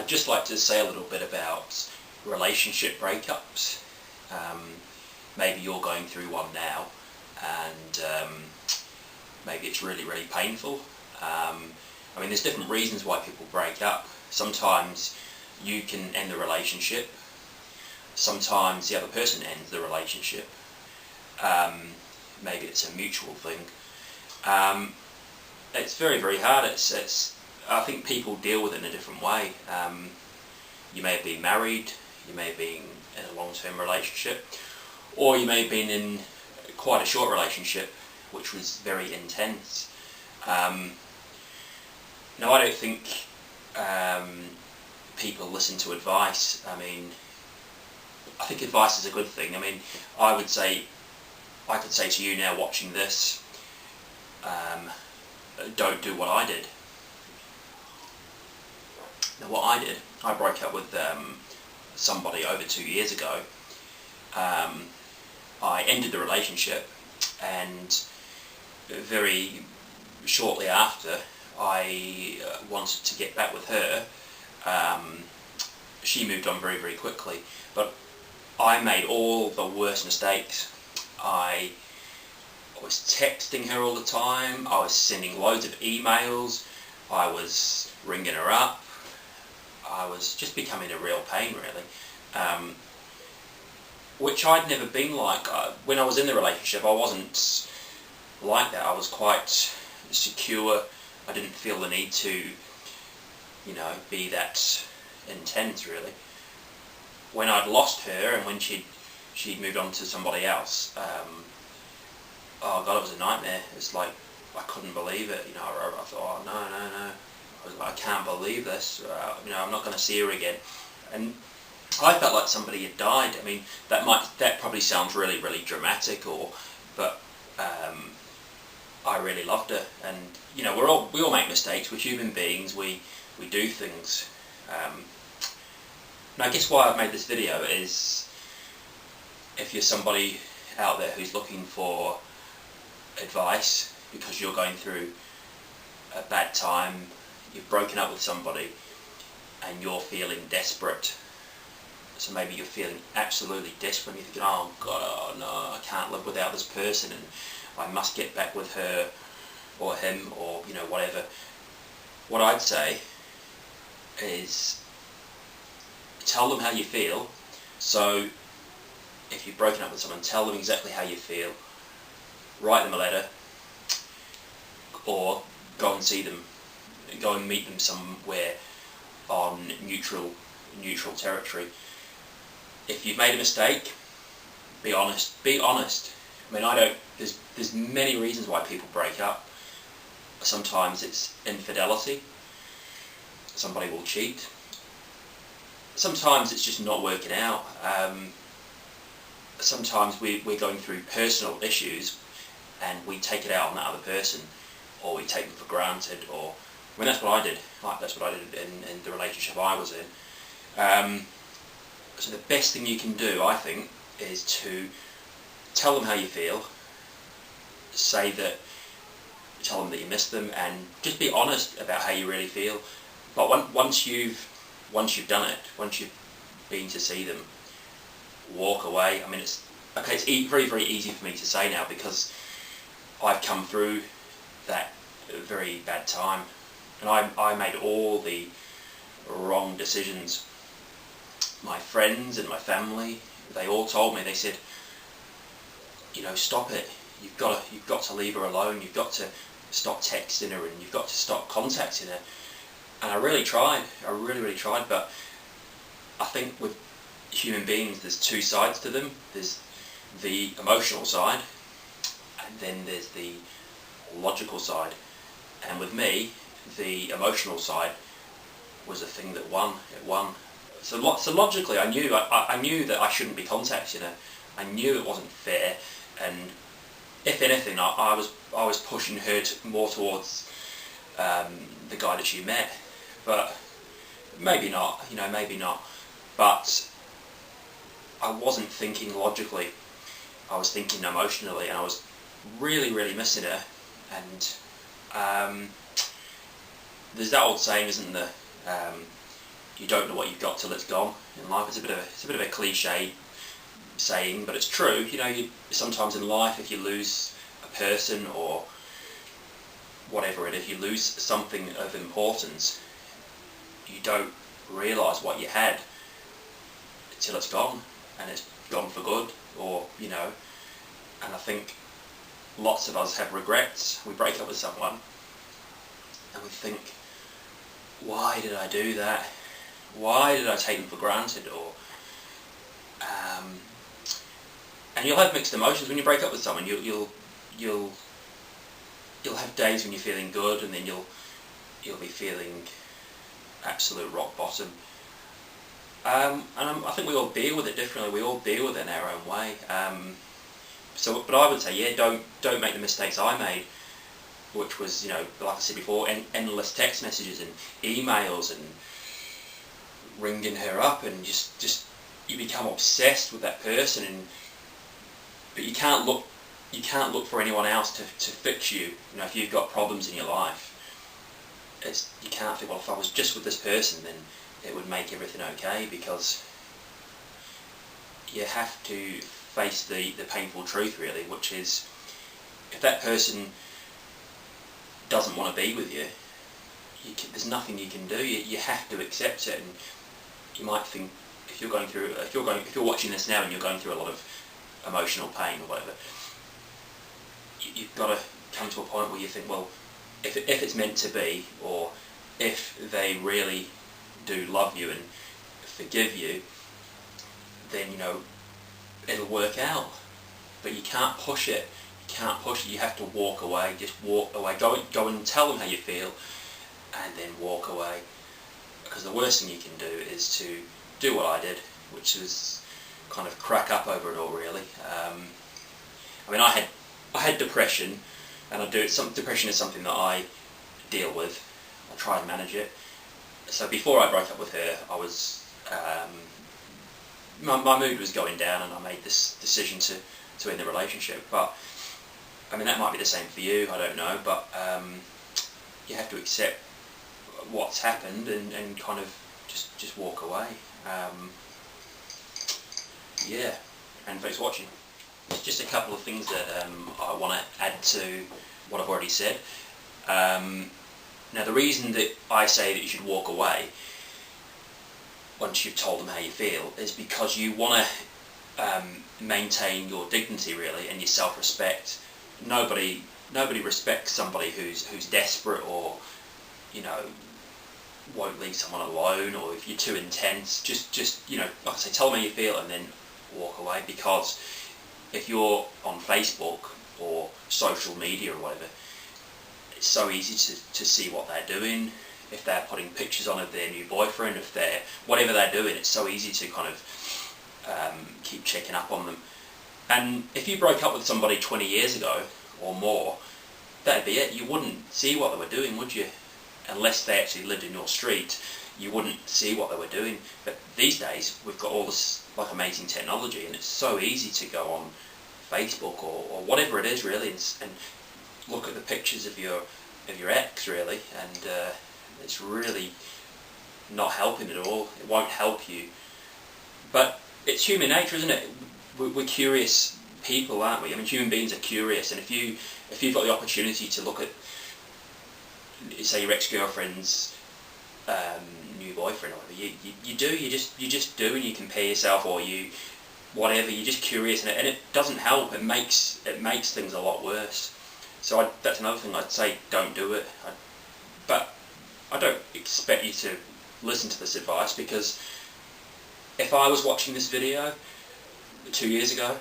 I'd just like to say a little bit about relationship breakups. Maybe you're going through one now, and maybe it's really, really painful. I mean, there's different reasons why people break up. Sometimes you can end the relationship. Sometimes the other person ends the relationship. Maybe it's a mutual thing. It's very, very hard. I think people deal with it in a different way. You may have been married, you may have been in a long-term relationship, or you may have been in quite a short relationship, which was very intense. Now, I don't think people listen to advice. I mean, I think advice is a good thing. I mean, I could say to you now watching this, don't do what I did. Now, what I did, I broke up with somebody over 2 years ago. I ended the relationship, and very shortly after, I wanted to get back with her. She moved on very, very quickly, but I made all the worst mistakes. I was texting her all the time, I was sending loads of emails, I was ringing her up, I was just becoming a real pain, really. Which I'd never been like. When I was in the relationship, I wasn't like that. I was quite secure. I didn't feel the need to, be that intense, really. When I'd lost her and when she'd moved on to somebody else, oh God, it was a nightmare. It's like, I couldn't believe it. I thought, oh, no. I was like, I can't believe this. I'm not going to see her again. And I felt like somebody had died. I mean, that probably sounds really, really dramatic, but I really loved her. And we all make mistakes. We're human beings. We do things. And I guess why I've made this video is, if you're somebody out there who's looking for advice because you're going through a bad time, you've broken up with somebody, and you're feeling desperate. So maybe you're feeling absolutely desperate, and you're thinking, oh God, oh no, I can't live without this person, and I must get back with her or him, or whatever. What I'd say is, tell them how you feel. So if you've broken up with someone, tell them exactly how you feel. Write them a letter, or go and see them. Go and meet them somewhere on neutral territory. If you've made a mistake, be honest. Be honest. I mean, there's many reasons why people break up. Sometimes it's infidelity. Somebody will cheat. Sometimes it's just not working out. Sometimes we're going through personal issues, and we take it out on that other person, or we take them for granted, or that's what I did. That's what I did in the relationship I was in. So the best thing you can do, I think, is to tell them how you feel. Tell them that you miss them, and just be honest about how you really feel. But once you've done it, once you've been to see them, walk away. I mean, it's very, very easy for me to say now, because I've come through that very bad time, and I made all the wrong decisions. My friends and my family, they all told me, they said, stop it. You've got to leave her alone. You've got to stop texting her, and you've got to stop contacting her. And I really tried. I really, really tried. But I think with human beings, there's two sides to them. There's the emotional side, and then there's the logical side. And with me, the emotional side was the thing that won. It won. So logically, I knew that I shouldn't be contacting her. I knew it wasn't fair, and if anything, I was pushing her more towards the guy that she met. But maybe not. Maybe not. But I wasn't thinking logically. I was thinking emotionally, and I was really, really missing her. And there's that old saying, isn't there? you don't know what you've got till it's gone in life. It's a bit of a cliche saying, but it's true. You know, sometimes in life, if you lose a person or whatever it is, you lose something of importance, you don't realise what you had till it's gone, and it's gone for good, or, you know. And I think lots of us have regrets. We break up with someone and we think, why did I do that? Why did I take them for granted? Or and you'll have mixed emotions when you break up with someone. You'll have days when you're feeling good, and then you'll be feeling absolute rock bottom. I think we all deal with it differently. We all deal with it in our own way. But I would say, yeah, don't make the mistakes I made, which was, you know, like I said before, endless text messages and emails and ringing her up, and just you become obsessed with that person, but you can't look for anyone else to fix you. You know, if you've got problems in your life, you can't think, well, if I was just with this person, then it would make everything okay, because you have to face the painful truth, really, which is, if that person doesn't want to be with you, there's nothing you can do. You have to accept it. And you might think, if you're watching this now and you're going through a lot of emotional pain or whatever, you've got to come to a point where you think, well, if it's meant to be, or if they really do love you and forgive you, then, you know, it'll work out. But you can't push it. You have to walk away. Just walk away. Go and tell them how you feel, and then walk away. Because the worst thing you can do is to do what I did, which is kind of crack up over it all, really. I mean, I had depression, and depression is something that I deal with. I try and manage it. So before I broke up with her, I was my mood was going down, and I made this decision to end the relationship. But I mean, that might be the same for you, I don't know, but you have to accept what's happened and kind of just walk away. Yeah, and thanks for watching. Just a couple of things that I want to add to what I've already said. Now, the reason that I say that you should walk away once you've told them how you feel is because you want to maintain your dignity, really, and your self-respect. Nobody respects somebody who's desperate, or, you know, won't leave someone alone, or if you're too intense. Just you know, like I say, tell them how you feel and then walk away. Because if you're on Facebook or social media or whatever, it's so easy to see what they're doing. If they're putting pictures on of their new boyfriend, whatever they're doing, it's so easy to kind of keep checking up on them. And if you broke up with somebody 20 years ago or more, that'd be it. You wouldn't see what they were doing, would you? Unless they actually lived in your street, you wouldn't see what they were doing. But these days, we've got all this like amazing technology, and it's so easy to go on Facebook or whatever it is, really, and look at the pictures of your ex, really, and it's really not helping at all. It won't help you. But it's human nature, isn't it? We're curious people, aren't we? I mean, human beings are curious, and if you've got the opportunity to look at, say, your ex-girlfriend's new boyfriend or whatever, you just do, and you compare yourself, or whatever. You're just curious, and it doesn't help. It makes things a lot worse. So that's another thing I'd say. Don't do it. But I don't expect you to listen to this advice, because if I was watching this video 2 years ago,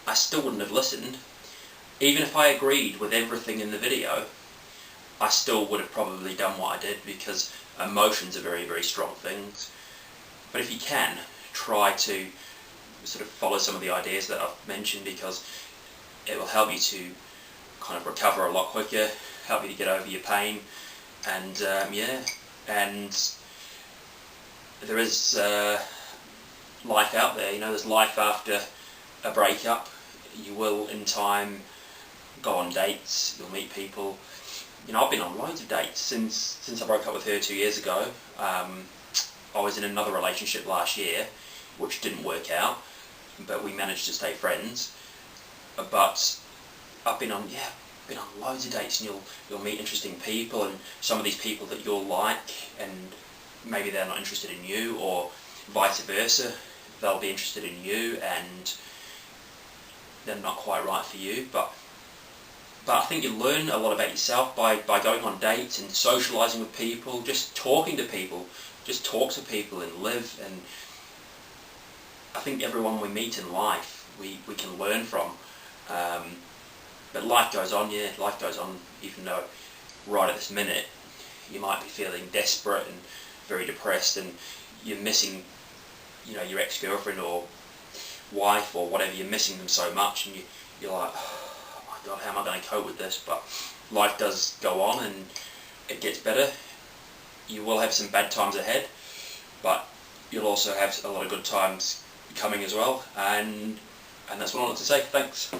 I still wouldn't have listened. Even if I agreed with everything in the video, I still would have probably done what I did, because emotions are very, very strong things. But if you can, try to sort of follow some of the ideas that I've mentioned, because it will help you to kind of recover a lot quicker, help you to get over your pain, and yeah, and there is life out there. You know, there's life after a breakup. You will, in time, go on dates. You'll meet people. You know, I've been on loads of dates since I broke up with her 2 years ago. I was in another relationship last year, which didn't work out, but we managed to stay friends. But I've been on loads of dates, and you'll meet interesting people, and some of these people that you'll like, and maybe they're not interested in you, or vice versa, they'll be interested in you and they're not quite right for you. But I think you learn a lot about yourself by going on dates and socialising with people, just talking to people, just talk to people and live. And I think everyone we meet in life we can learn from. But life goes on, life goes on, even though right at this minute you might be feeling desperate and very depressed, and you're missing, your ex-girlfriend or wife or whatever. You're missing them so much, and you're like, oh my God, how am I going to cope with this? But life does go on, and it gets better. You will have some bad times ahead, but you'll also have a lot of good times coming as well. And that's what I wanted to say. Thanks.